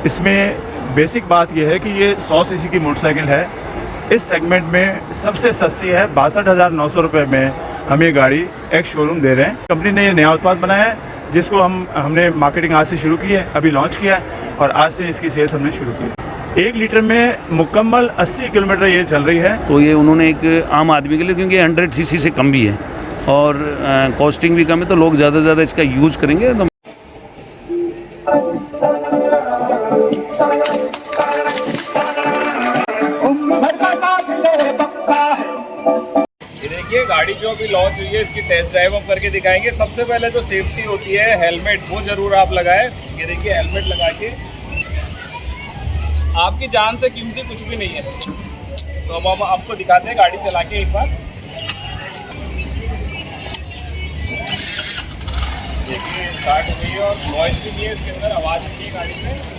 इसमें बेसिक बात यह है कि ये 100 सीसी की मोटरसाइकिल है। इस सेगमेंट में सबसे सस्ती है, 62,900 रुपये में हम ये गाड़ी एक्स शोरूम दे रहे हैं। कंपनी ने ये नया उत्पाद बनाया है जिसको हमने मार्केटिंग आज से शुरू की है, अभी लॉन्च किया है और आज से इसकी सेल्स हमने शुरू की है। 1 लीटर में मुकम्मल 80 किलोमीटर ये चल रही है। तो ये उन्होंने एक आम आदमी के लिए, क्योंकि 100 सीसी से कम भी है और कॉस्टिंग भी कम है, तो लोग ज़्यादा से ज़्यादा इसका यूज़ करेंगे। तो देखिए गाड़ी जो अभी लॉन्च हुई है इसकी टेस्ट ड्राइव हम करके दिखाएंगे। सबसे पहले जो सेफ्टी होती है हेलमेट, वो जरूर आप लगाएं। ये देखिए हेलमेट लगा के आपकी जान से कीमती कुछ भी नहीं है। तो अब हम आपको दिखाते हैं गाड़ी चला के एक बार। देखिए स्टार्ट हो गई है और वॉइस भी है इसके अंदर, आवाज़ भी है गाड़ी में।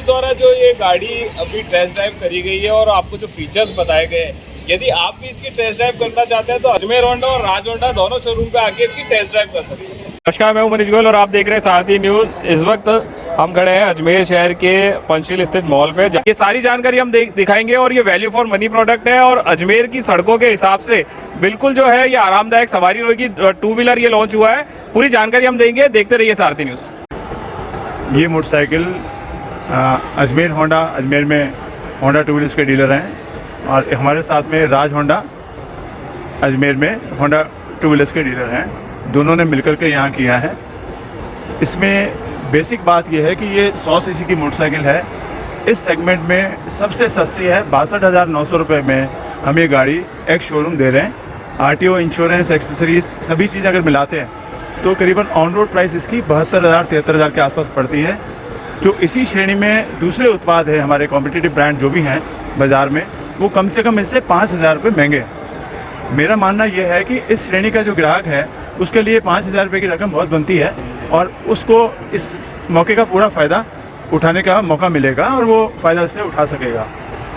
द्वारा जो ये गाड़ी अभी टेस्ट ड्राइव करी गई है और आपको जो फीचर्स बताए गए, यदि आप भी इसकी टेस्ट ड्राइव करना चाहते हैं तो अजमेर होंडा और राज होंडा दोनों शोरूम पे आके इसकी टेस्ट ड्राइव कर सकते हैं। नमस्कार, मैं हूं मनीष गोयल और आप देख रहे हैं सारथी न्यूज़। इस वक्त हम खड़े हैं अजमेर शहर के पंचशील स्थित मॉल पे। ये सारी जानकारी हम दिखाएंगे और ये वैल्यू फॉर मनी प्रोडक्ट है और अजमेर की सड़कों के हिसाब से बिल्कुल जो है ये आरामदायक सवारी होगी। 2 व्हीलर ये लॉन्च हुआ है, पूरी जानकारी हम देंगे, देखते रहिए सारथी न्यूज़। ये मोटरसाइकिल अजमेर होंडा, अजमेर में होंडा 2 व्हीलर्स के डीलर हैं और हमारे साथ में राज होंडा अजमेर में होंडा 2 व्हीलर्स के डीलर हैं। दोनों ने मिलकर के यहाँ किया है। इसमें बेसिक बात यह है कि ये 100 सीसी की मोटरसाइकिल है। इस सेगमेंट में सबसे सस्ती है, 62,900 रुपये में हम ये गाड़ी एक्स शोरूम दे रहे हैं। आरटीओ, इंश्योरेंस, एक्सेसरीज सभी चीज़ें अगर मिलाते हैं तो करीबन ऑन रोड प्राइस इसकी 72,000 73,000 के आसपास पड़ती है। जो इसी श्रेणी में दूसरे उत्पाद है हमारे कॉम्पिटिटिव ब्रांड जो भी हैं बाज़ार में, वो कम से कम इससे 5,000 रुपये महंगे हैं। मेरा मानना यह है कि इस श्रेणी का जो ग्राहक है उसके लिए 5,000 रुपये की रकम बहुत बनती है और उसको इस मौके का पूरा फ़ायदा उठाने का मौका मिलेगा और वो फ़ायदा इससे उठा सकेगा।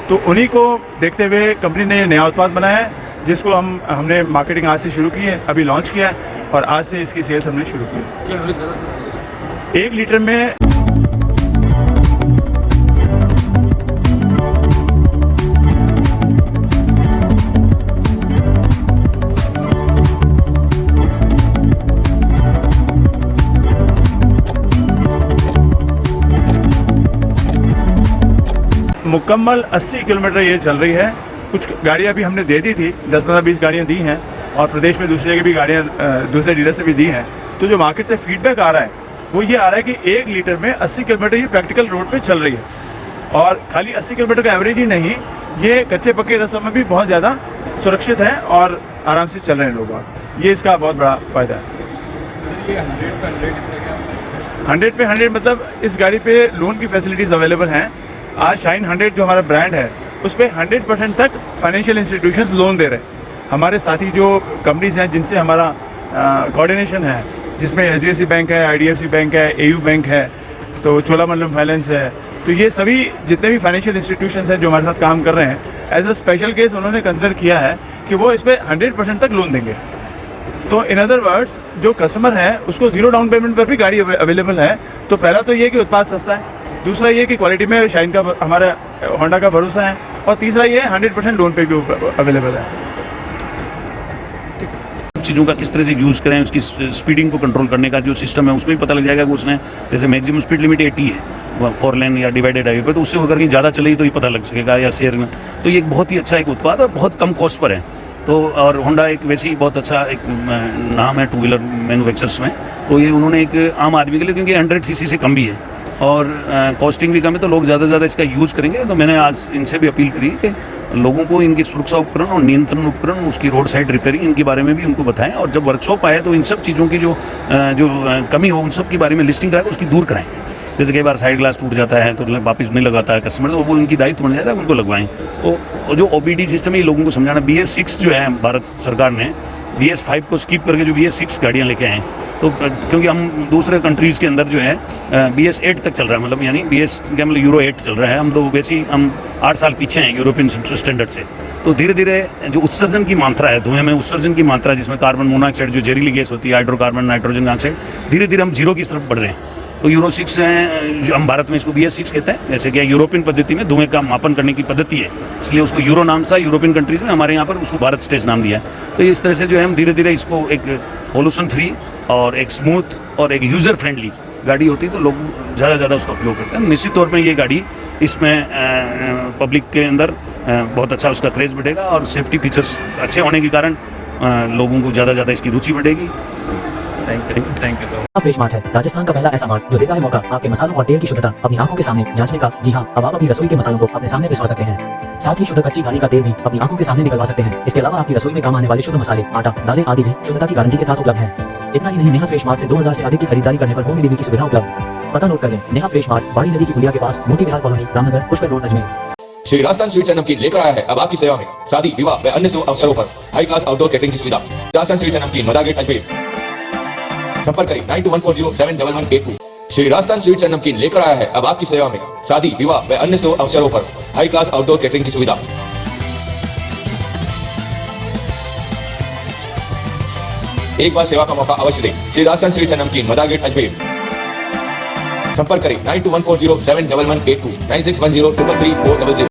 तो उन्हीं को देखते हुए कंपनी ने ये नया उत्पाद बनाया है जिसको हमने मार्केटिंग आज से शुरू की है, अभी लॉन्च किया है और आज से इसकी सेल्स हमने शुरू की है। 1 लीटर में मुकम्मल 80 किलोमीटर ये चल रही है। कुछ गाड़ियाँ भी हमने दे दी थी, 10-15-20 गाड़ियाँ दी हैं और प्रदेश में दूसरे की भी गाड़ियाँ दूसरे डीलर से भी दी हैं। तो जो मार्केट से फीडबैक आ रहा है वो ये आ रहा है कि 1 लीटर में 80 किलोमीटर ये प्रैक्टिकल रोड पे चल रही है और खाली 80 किलोमीटर का एवरेज ही नहीं, ये कच्चे पक्के रास्तों में भी बहुत ज़्यादा सुरक्षित है और आराम से चल रहे हैं लोग। ये इसका बहुत बड़ा फ़ायदा है। 100 पे 100 मतलब इस गाड़ी पे लोन की फैसिलिटीज़ अवेलेबल हैं। आज शाइन 100 जो हमारा ब्रांड है उस पर 100% तक फाइनेंशियल इंस्टीट्यूशंस लोन दे रहे हैं। हमारे साथी जो कंपनीज हैं जिनसे हमारा कोऑर्डिनेशन है, जिसमें HDFC बैंक है, IDFC बैंक है, AU बैंक है, तो चोलामंडलम फाइनेंस है, तो ये सभी जितने भी फाइनेंशियल इंस्टीट्यूशंस हैं जो हमारे साथ काम कर रहे हैं, एज अ स्पेशल केस उन्होंने कंसिडर किया है कि वो इस पर 100% तक लोन देंगे। तो इन अदर वर्ड्स जो कस्टमर है उसको 0 डाउन पेमेंट पर भी गाड़ी अवेलेबल है। तो पहला तो ये कि उत्पाद सस्ता है, दूसरा ये कि क्वालिटी में शाइन का हमारा होंडा का भरोसा है और तीसरा ये 100% लोन पे भी अवेलेबल है। चीज़ों का किस तरह से यूज़ करें, उसकी स्पीडिंग को कंट्रोल करने का जो सिस्टम है उसमें भी पता लग जाएगा कि उसने जैसे मैक्सिमम स्पीड लिमिट 80 है 4 लेन या डिवाइडेड हाईवे पर, तो उससे अगर कहीं ज़्यादा चलेगी तो ये पता लग सकेगा या शेयर में। तो ये एक बहुत ही अच्छा एक उत्पाद और बहुत कम कॉस्ट पर है। तो और होंडा एक वैसे ही बहुत अच्छा एक नाम है 2 व्हीलर मैन्युफैक्चरर्स में। तो ये उन्होंने एक आम आदमी के लिए, क्योंकि 100 सीसी से कम भी है और कॉस्टिंग भी कम है, तो लोग ज़्यादा से ज़्यादा इसका यूज़ करेंगे। तो मैंने आज इनसे भी अपील करी कि लोगों को इनकी सुरक्षा उपकरण और नियंत्रण उपकरण, उसकी रोड साइड रिपेयरिंग, इनके बारे में भी उनको बताएं और जब वर्कशॉप आए तो इन सब चीज़ों की जो कमी हो उन सब के बारे में लिस्टिंग कराएं, उसकी दूर कराएं। जैसे कई बार साइड ग्लास टूट जाता है तो वापस नहीं लगाता है कस्टमर, तो वो इनकी दायित्व बन जाता है, उनको लगवाएं। तो जो OBD सिस्टम है ये लोगों को समझाना। BS6 जो है भारत सरकार ने BS5 को स्किप करके जो BS6 गाड़ियाँ लेके आए हैं, तो क्योंकि हम दूसरे कंट्रीज़ के अंदर जो है BS8 तक चल रहा है, मतलब यानी BS क्या मतलब यूरो 8 चल रहा है। हम तो वैसे ही हम 8 साल पीछे हैं यूरोपियन स्टैंडर्ड से। तो धीरे धीरे जो उत्सर्जन की मात्रा है, धुएं में उत्सर्जन की मात्रा जिसमें कार्बन मोनोऑक्साइड जो जहरीली गैस होती है, हाइड्रोकार्बन, नाइट्रोजन ऑक्साइड, धीरे धीरे हम जीरो की तरफ बढ़ रहे हैं। तो यूरो 6 है, जो हम भारत में इसको BS6 कहते हैं, जैसे कि यूरोपियन पद्धति में धुएं का मापन करने की पद्धति है, इसलिए उसको यूरो नाम था यूरोपियन कंट्रीज़ में, हमारे यहाँ पर उसको भारत स्टेज नाम दिया है। तो इस तरह से जो है हम धीरे धीरे इसको एक पोल्यूशन फ्री और एक स्मूथ और एक यूज़र फ्रेंडली गाड़ी होती है, तो लोग ज़्यादा उसका उपयोग करते हैं। निश्चित तौर पर ये गाड़ी इसमें पब्लिक के अंदर बहुत अच्छा उसका क्रेज़ बढ़ेगा और सेफ्टी फीचर्स अच्छे होने के कारण लोगों को ज़्यादा इसकी रुचि बढ़ेगी। Thank you sir. Fresh mart है राजस्थान का पहला ऐसा मार्ट जो देता है मौका आपके मसालों और तेल की शुद्धता अपनी आंखों के सामने जांचने का। जी हां, अब आप अपनी रसोई के मसालों को अपने सामने पिसवा सकते हैं। साथ ही शुद्ध कच्ची घानी का तेल भी अपनी आंखों के सामने निकलवा सकते हैं। इसके अलावा आपकी रसोई में काम आने वाले शुद्ध मसाले, आटा, दालें आदि भी शुद्धता की गारंटी के साथ उपलब्ध है। इतना ही नहीं, नेहा फ्रेश मार्ट से 2000 से अधिक की खरीदारी करने पर होम डिलीवरी की सुविधा उपलब्ध। पता नोट कर लें, नेहा फ्रेश मार्ट, बाड़ी नदी की पुलिया के पास, Moti Vihar colony, Ramnagar, Pushkar road, Ajmer. Shri Rajasthan sweets and namkeen लेकर आया है अब आपकी सेवा में शादी, विवाह व अन्य शुभ अवसरों पर हाई क्लास आउटडोर कैटरिंग की सुविधा। राजस्थान स्वीट्स एंड नमकीन, मदा गेट, अजमेर। संपर्क करें 9214071182। श्री राजस्थान स्वीट्स एंड नमकीन लेकर आया है अब आपकी सेवा में शादी, विवाह व अन्य शुभ अवसरों पर हाई क्लास आउटडोर कैटरिंग की सुविधा। एक बार सेवा का मौका अवश्य दें। श्री राजस्थान स्वीट्स एंड नमकीन, मदा गेट, अजमेर। संपर्क करें 9214071182 9610333400।